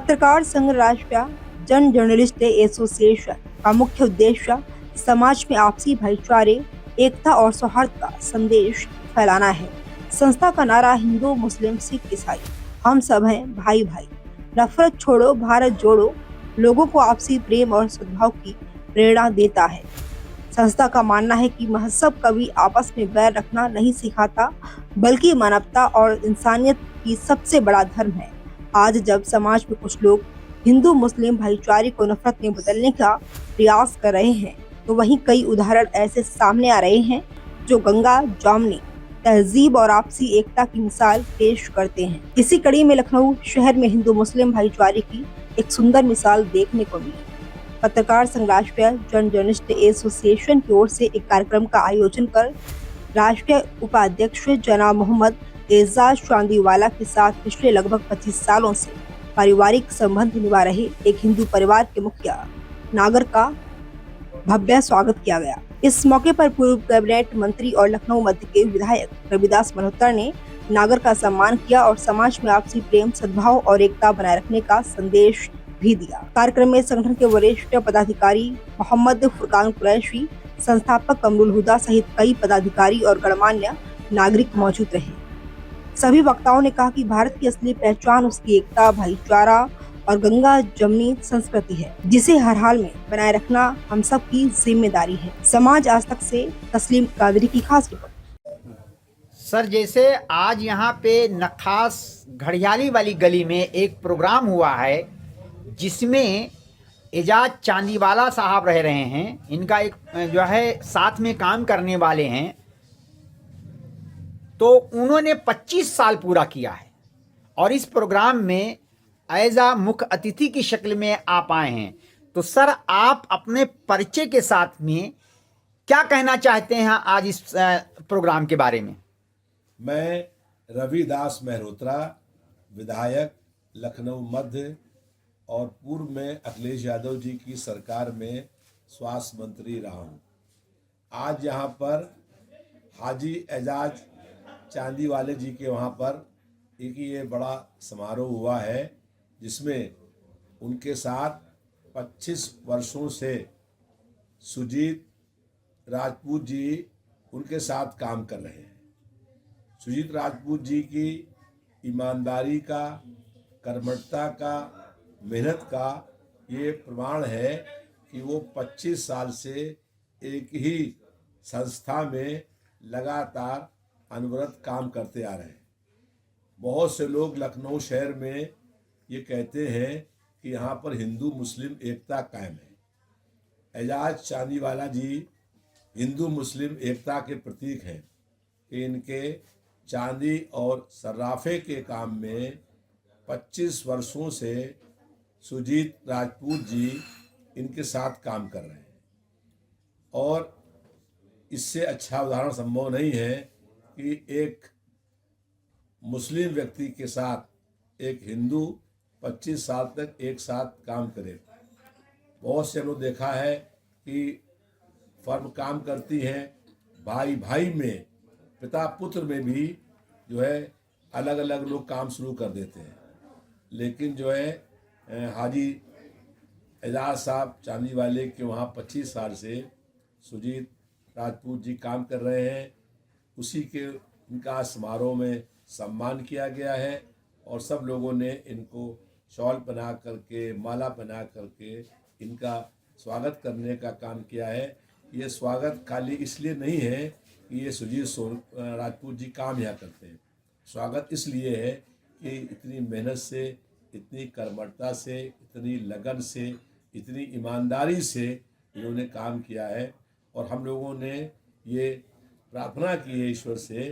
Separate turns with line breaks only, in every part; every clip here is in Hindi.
पत्रकार संघ राष्ट्रीय जन जर्नलिस्ट एसोसिएशन का मुख्य उद्देश्य समाज में आपसी भाईचारे, एकता और सौहार्द का संदेश फैलाना है। संस्था का नारा हिंदू, मुस्लिम, सिख, ईसाई हम सब हैं भाई भाई, नफरत छोड़ो भारत जोड़ो, लोगों को आपसी प्रेम और सद्भाव की प्रेरणा देता है। संस्था का मानना है कि मजहब कभी आपस में बैर रखना नहीं सिखाता, बल्कि मानवता और इंसानियत की सबसे बड़ा धर्म है। आज जब समाज में कुछ लोग हिंदू मुस्लिम भाईचारे को नफरत में बदलने का प्रयास कर रहे हैं, तो वहीं कई उदाहरण ऐसे सामने आ रहे हैं जो गंगा जमुनी तहजीब और आपसी एकता की मिसाल पेश करते हैं। इसी कड़ी में लखनऊ शहर में हिंदू मुस्लिम भाईचारे की एक सुंदर मिसाल देखने को मिली। पत्रकार संघ राष्ट्रीय जन जर्नलिस्ट एसोसिएशन की ओर से एक कार्यक्रम का आयोजन कर राष्ट्रीय उपाध्यक्ष जनाब मोहम्मद एजाज चांदीवाला के साथ पिछले लगभग 25 सालों से पारिवारिक संबंध निभा रहे एक हिंदू परिवार के मुखिया नागर का भव्य स्वागत किया गया। इस मौके पर पूर्व कैबिनेट मंत्री और लखनऊ मध्य के विधायक रविदास मल्होत्रा ने नागर का सम्मान किया और समाज में आपसी प्रेम, सद्भाव और एकता बनाए रखने का संदेश भी दिया। कार्यक्रम में संगठन के वरिष्ठ पदाधिकारी मोहम्मद फुरकान कुरैशी, संस्थापक कमरुल हुदा सहित कई पदाधिकारी और गणमान्य नागरिक मौजूद रहे। सभी वक्ताओं ने कहा कि भारत की असली पहचान उसकी एकता, भाईचारा और गंगा जमुनी संस्कृति है, जिसे हर हाल में बनाए रखना हम सब की जिम्मेदारी है। समाज आज तक से तस्लीम कादरी की खास रिपोर्ट।
सर, जैसे आज यहाँ पे नखास घड़ियाली वाली गली में एक प्रोग्राम हुआ है जिसमें एजाज चांदीवाला साहब रह रहे हैं। इनका एक जो है साथ में काम करने वाले हैं, तो उन्होंने 25 साल पूरा किया है और इस प्रोग्राम में एज आ मुख्य अतिथि की शक्ल में आप आए हैं। तो सर, आप अपने परिचय के साथ में क्या कहना चाहते हैं आज इस प्रोग्राम के बारे में?
मैं रविदास मल्होत्रा, विधायक लखनऊ मध्य और पूर्व में अखिलेश यादव जी की सरकार में स्वास्थ्य मंत्री रहा हूँ। आज यहाँ पर हाजी एजाज चांदीवाले जी के वहाँ पर एक ये बड़ा समारोह हुआ है जिसमें उनके साथ 25 वर्षों से सुजीत राजपूत जी उनके साथ काम कर रहे हैं। सुजीत राजपूत जी की ईमानदारी का, कर्मठता का, मेहनत का ये प्रमाण है कि वो 25 साल से एक ही संस्था में लगातार अनवरत काम करते आ रहे हैं। बहुत से लोग लखनऊ शहर में ये कहते हैं कि यहाँ पर हिंदू मुस्लिम एकता कायम है। एजाज चांदीवाला जी हिंदू मुस्लिम एकता के प्रतीक हैं कि इनके चांदी और सर्राफे के काम में 25 वर्षों से सुजीत राजपूत जी इनके साथ काम कर रहे हैं और इससे अच्छा उदाहरण संभव नहीं है कि एक मुस्लिम व्यक्ति के साथ एक हिंदू 25 साल तक एक साथ काम करे। बहुत से लोग देखा है कि फर्म काम करती हैं, भाई भाई में, पिता पुत्र में भी जो है अलग अलग लोग काम शुरू कर देते हैं, लेकिन जो है हाजी एजाज साहब चांदीवाले के वहाँ 25 साल से सुजीत राजपूत जी काम कर रहे हैं। उसी के इनका समारोह में सम्मान किया गया है और सब लोगों ने इनको शॉल पहना करके, माला पहना करके इनका स्वागत करने का काम किया है। ये स्वागत खाली इसलिए नहीं है कि ये सुजीत राजपूत जी काम यहाँ करते हैं। स्वागत इसलिए है कि इतनी मेहनत से, इतनी कर्मठता से, इतनी लगन से, इतनी ईमानदारी से इन्होंने काम किया है और हम लोगों ने ये प्रार्थना की है ईश्वर से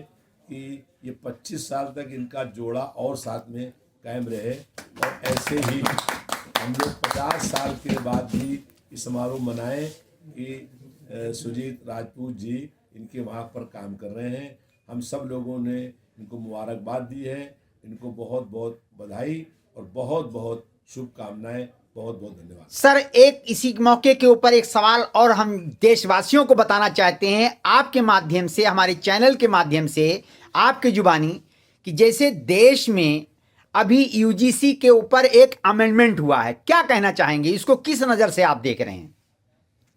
कि ये 25 साल तक इनका जोड़ा और साथ में कायम रहे और ऐसे ही हम लोग 50 साल के बाद भी इस समारोह मनाएं कि सुजीत राजपूत जी इनके वहाँ पर काम कर रहे हैं। हम सब लोगों ने इनको मुबारकबाद दी है, इनको बहुत बहुत बधाई और बहुत बहुत शुभकामनाएं। बहुत बहुत धन्यवाद।
सर, एक इसी मौके के ऊपर एक सवाल और हम देशवासियों को बताना चाहते हैं आपके माध्यम से, हमारे चैनल के माध्यम से, आपके जुबानी, कि जैसे देश में अभी यूजीसी के ऊपर एक अमेंडमेंट हुआ है, क्या कहना चाहेंगे, इसको किस नज़र से आप देख रहे हैं?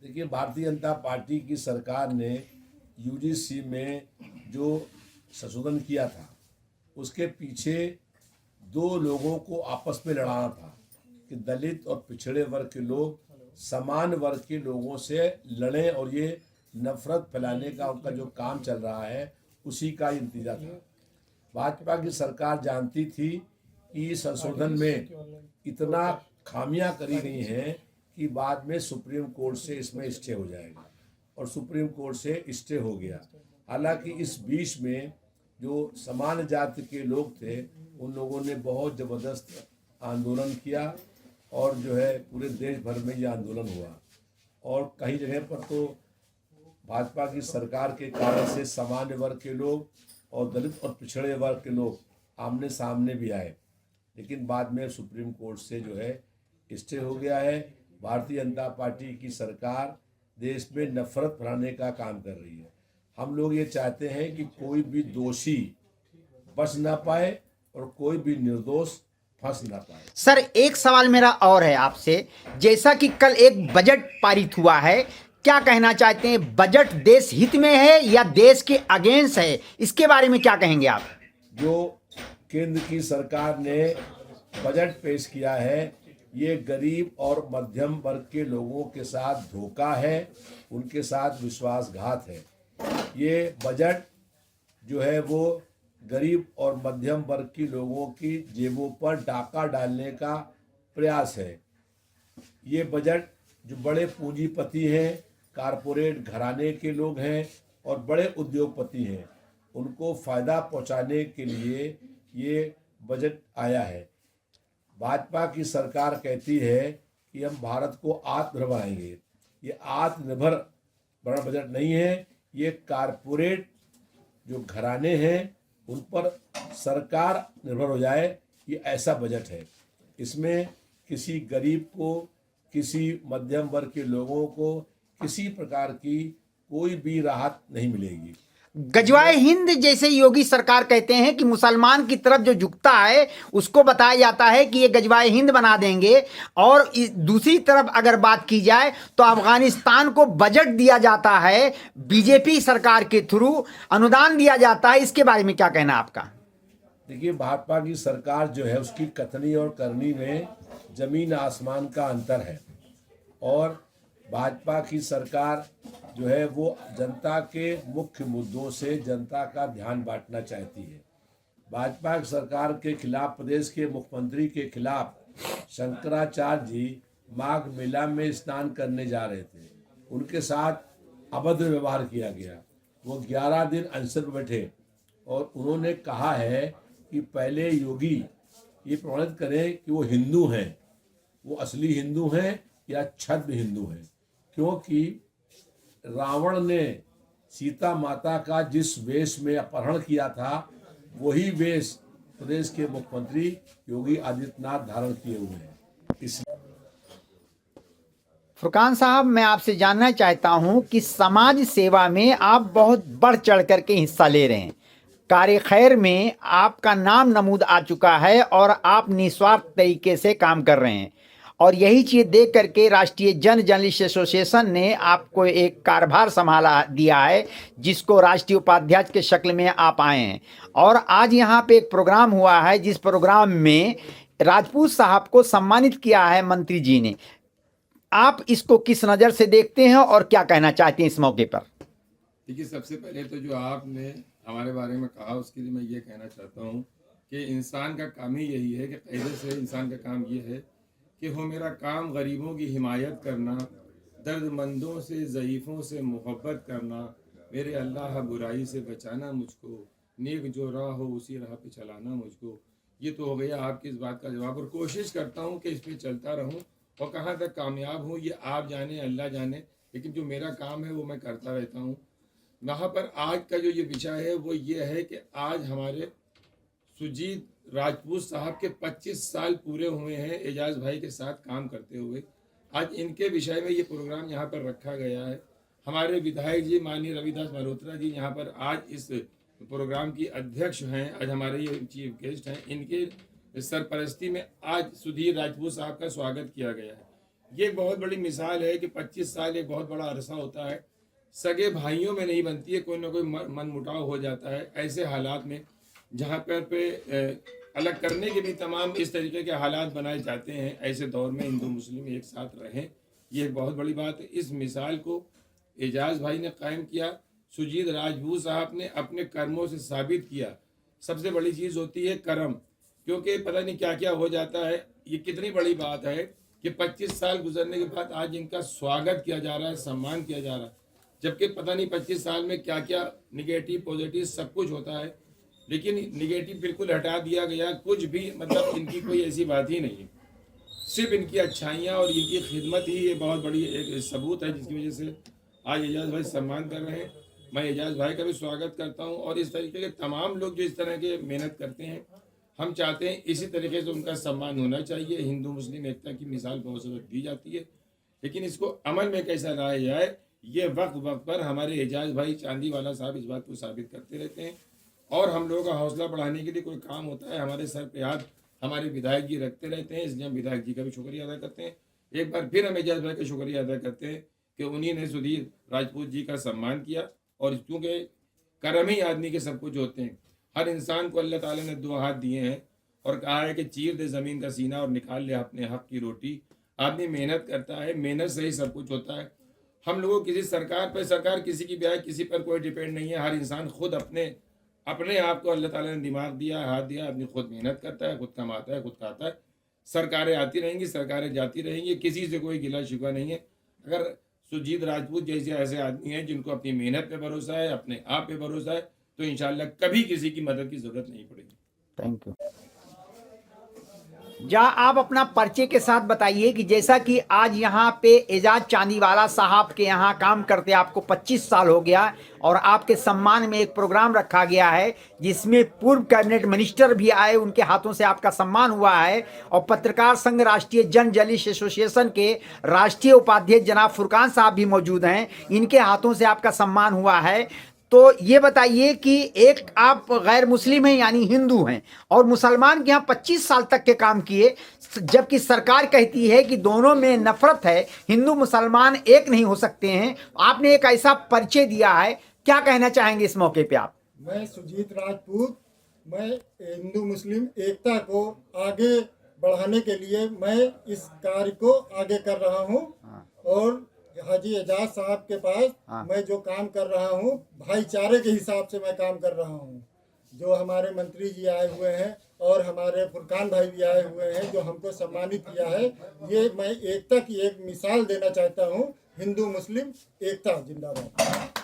देखिए, भारतीय जनता पार्टी की सरकार ने यूजीसी में जो संशोधन किया था उसके पीछे दो लोगों को आपस में लड़ाना था कि दलित और पिछड़े वर्ग के लोग समान वर्ग के लोगों से लड़ें, और ये नफरत फैलाने का उनका जो काम चल रहा है उसी का ही नतीजा था। भाजपा की सरकार जानती थी कि इस संशोधन में इतना खामियां करी गई हैं कि बाद में सुप्रीम कोर्ट से इसमें स्टे हो जाएगा, और सुप्रीम कोर्ट से स्टे हो गया। हालांकि इस बीच में जो समान जाति के लोग थे उन लोगों ने बहुत ज़बरदस्त आंदोलन किया, और जो है पूरे देश भर में ये आंदोलन हुआ, और कई जगह पर तो भाजपा की सरकार के कारण से सामान्य वर्ग के लोग और दलित और पिछड़े वर्ग के लोग आमने सामने भी आए, लेकिन बाद में सुप्रीम कोर्ट से जो है स्टे हो गया है। भारतीय जनता पार्टी की सरकार देश में नफरत फैलाने का काम कर रही है। हम लोग ये चाहते हैं कि कोई भी दोषी बच ना पाए और कोई भी निर्दोष फंस ना पाए।
सर, एक सवाल मेरा और है आपसे, जैसा कि कल एक बजट पारित हुआ है, क्या कहना चाहते हैं, बजट देश हित में है या देश के अगेंस्ट है, इसके बारे में क्या कहेंगे आप?
जो केंद्र की सरकार ने बजट पेश किया है ये गरीब और मध्यम वर्ग के लोगों के साथ धोखा है, उनके साथ विश्वासघात है। ये बजट जो है वो गरीब और मध्यम वर्ग के लोगों की जेबों पर डाका डालने का प्रयास है। ये बजट जो बड़े पूंजीपति हैं, कारपोरेट घराने के लोग हैं और बड़े उद्योगपति हैं, उनको फ़ायदा पहुंचाने के लिए ये बजट आया है। भाजपा की सरकार कहती है कि हम भारत को आत्मनिर्भर बनाएंगे। ये आत्मनिर्भर बजट नहीं है, ये कारपोरेट जो घराने हैं उन पर सरकार निर्भर हो जाए, ये ऐसा बजट है। इसमें किसी गरीब को, किसी मध्यम वर्ग के लोगों को किसी प्रकार की कोई भी राहत नहीं मिलेगी।
गजवाए हिंद जैसे योगी सरकार कहते हैं कि मुसलमान की तरफ जो झुकता है उसको बताया जाता है कि ये गजवाए हिंद बना देंगे, और दूसरी तरफ अगर बात की जाए तो अफगानिस्तान को बजट दिया जाता है, बीजेपी सरकार के थ्रू अनुदान दिया जाता है, इसके बारे में क्या कहना आपका?
देखिए, भाजपा की सरकार जो है उसकी कथनी और करनी में जमीन आसमान का अंतर है, और भाजपा की सरकार जो है वो जनता के मुख्य मुद्दों से जनता का ध्यान बांटना चाहती है। भाजपा की सरकार के खिलाफ, प्रदेश के मुख्यमंत्री के खिलाफ शंकराचार्य जी माघ मेला में स्नान करने जा रहे थे, उनके साथ अभद्र व्यवहार किया गया। वो 11 दिन अनशन पर बैठे और उन्होंने कहा है कि पहले योगी ये प्रमाणित करें कि वो हिंदू हैं, वो असली हिंदू हैं या छद्म हिंदू हैं, क्योंकि रावण ने सीता माता का जिस वेश में अपहरण किया था वही वेश प्रदेश के मुख्यमंत्री योगी आदित्यनाथ धारण किए हुए हैं।
फुरकान साहब, मैं आपसे जानना चाहता हूं कि समाज सेवा में आप बहुत बढ़ चढ़ करके हिस्सा ले रहे हैं। कार्य खैर में आपका नाम नमूद आ चुका है और आप निस्वार्थ तरीके से काम कर रहे हैं, और यही चीज़ देख करके राष्ट्रीय जन जर्नलिस्ट एसोसिएशन ने आपको एक कार्यभार संभाला दिया है, जिसको राष्ट्रीय उपाध्यक्ष के शक्ल में आप आए हैं। और आज यहाँ पे एक प्रोग्राम हुआ है जिस प्रोग्राम में राजपूत साहब को सम्मानित किया है मंत्री जी ने। आप इसको किस नज़र से देखते हैं और क्या कहना चाहते हैं इस मौके पर?
देखिए, सबसे पहले तो जो आपने हमारे बारे में कहा उसके लिए मैं ये कहना चाहता हूँ कि इंसान का काम ही यही है कि कायदे से इंसान का काम ये है कि हो मेरा काम गरीबों की हिमायत करना, दर्दमंदों से, ज़ईफ़ों से मोहब्बत करना, मेरे अल्लाह बुराई से बचाना मुझको, नेक जो राह हो उसी राह पे चलाना मुझको। ये तो हो गया आपकी इस बात का जवाब, और कोशिश करता हूँ कि इस पर चलता रहूँ और कहाँ तक कामयाब हूँ ये आप जाने, अल्लाह जाने, लेकिन जो मेरा काम है वो मैं करता रहता हूँ। वहाँ पर आज का जो ये विषय है वो ये है कि आज हमारे सुजीत राजपूत साहब के 25 साल पूरे हुए हैं एजाज भाई के साथ काम करते हुए। आज इनके विषय में ये प्रोग्राम यहाँ पर रखा गया है। हमारे विधायक जी माननीय रविदास मल्होत्रा जी यहाँ पर आज इस प्रोग्राम की अध्यक्ष हैं, आज हमारे ये चीफ गेस्ट हैं। इनके सरपरस्ती में आज सुधीर राजपूत साहब का स्वागत किया गया है। ये एक बहुत बड़ी मिसाल है कि 25 साल एक बहुत बड़ा अरसा होता है, सगे भाइयों में नहीं बनती है, कोई ना कोई मन मुटाव हो जाता है। ऐसे हालात में जहाँ पर अलग करने के भी तमाम इस तरीके के हालात बनाए जाते हैं, ऐसे दौर में हिंदू मुस्लिम एक साथ रहें, ये एक बहुत बड़ी बात है। इस मिसाल को एजाज भाई ने कायम किया, सुजीत राजपूत साहब ने अपने कर्मों से साबित किया। सबसे बड़ी चीज़ होती है कर्म, क्योंकि पता नहीं क्या क्या हो जाता है। ये कितनी बड़ी बात है कि 25 साल गुजरने के बाद आज इनका स्वागत किया जा रहा है, सम्मान किया जा रहा है, जबकि पता नहीं 25 साल में क्या क्या निगेटिव पॉजिटिव सब कुछ होता है, लेकिन निगेटिव बिल्कुल हटा दिया गया। कुछ भी मतलब इनकी कोई ऐसी बात ही नहीं है, सिर्फ इनकी अच्छाइयाँ और इनकी खिदमत ही ये बहुत बड़ी एक सबूत है, जिसकी वजह से आज एजाज भाई सम्मान कर रहे हैं। मैं एजाज भाई का भी स्वागत करता हूँ और इस तरीके के तमाम लोग जो इस तरह के मेहनत करते हैं, हम चाहते हैं इसी तरीके से उनका सम्मान होना चाहिए। हिंदू मुस्लिम एकता की मिसाल बहुत सी दी जाती है, लेकिन इसको अमल में कैसा लाया जाए, ये वक्त वक्त पर हमारे एजाज भाई चांदीवाला साहब इस बात को साबित करते रहते हैं। और हम लोगों का हौसला बढ़ाने के लिए कोई काम होता है, हमारे सर पे हाथ हमारे विधायक जी रखते रहते हैं, इसलिए हम विधायक जी का भी शुक्रिया अदा करते हैं। एक बार फिर हम एजाज भाई का शुक्रिया अदा करते हैं कि उन्हीं ने सुधीर राजपूत जी का सम्मान किया। और क्योंकि कर्म ही आदमी के सब कुछ होते हैं, हर इंसान को अल्लाह ताला ने 2 हाथ दिए हैं और कहा है कि चीर दे ज़मीन का सीना और निकाल ले अपने हक की रोटी। आदमी मेहनत करता है, मेहनत से ही सब कुछ होता है। हम लोगों किसी सरकार किसी की ब्याह किसी पर कोई डिपेंड नहीं है। हर इंसान खुद अपने आप को अल्लाह ताला ने दिमाग दिया, हाथ दिया, अपनी खुद मेहनत करता है, खुद कमाता है, खुद खाता है। सरकारें आती रहेंगी, सरकारें जाती रहेंगी, किसी से कोई गिला शिकवा नहीं है। अगर सुजीत राजपूत जैसे ऐसे आदमी हैं जिनको अपनी मेहनत पे भरोसा है, अपने आप पे भरोसा है, तो इंशाल्लाह कभी किसी की मदद की जरूरत नहीं पड़ेगी।
Thank you. जहाँ आप अपना परिचय के साथ बताइए कि जैसा कि आज यहाँ पे एजाज चांदीवाला साहब के यहाँ काम करते आपको 25 साल हो गया और आपके सम्मान में एक प्रोग्राम रखा गया है जिसमें पूर्व कैबिनेट मिनिस्टर भी आए, उनके हाथों से आपका सम्मान हुआ है। और पत्रकार संघ राष्ट्रीय जन जर्नलिस्ट एसोसिएशन के राष्ट्रीय उपाध्यक्ष जनाब फुरकान साहब भी मौजूद हैं, इनके हाथों से आपका सम्मान हुआ है। तो ये बताइए कि एक आप गैर मुस्लिम हैं यानी हिंदू हैं और मुसलमान के यहाँ 25 साल तक के काम किए, जबकि सरकार कहती है कि दोनों में नफरत है, हिंदू मुसलमान एक नहीं हो सकते हैं। आपने एक ऐसा परिचय दिया है, क्या कहना चाहेंगे इस मौके पे आप?
मैं सुजीत राजपूत, मैं हिंदू मुस्लिम एकता को आगे बढ़ाने के लिए मैं इस कार्य को आगे कर रहा हूँ और हाजी एजाज साहब के पास मैं जो काम कर रहा हूँ भाईचारे के हिसाब से मैं काम कर रहा हूँ। जो हमारे मंत्री जी आए हुए हैं और हमारे फुरकान भाई भी आए हुए हैं जो हमको सम्मानित किया है, ये मैं एकता की एक मिसाल देना चाहता हूँ। हिंदू मुस्लिम एकता जिंदाबाद।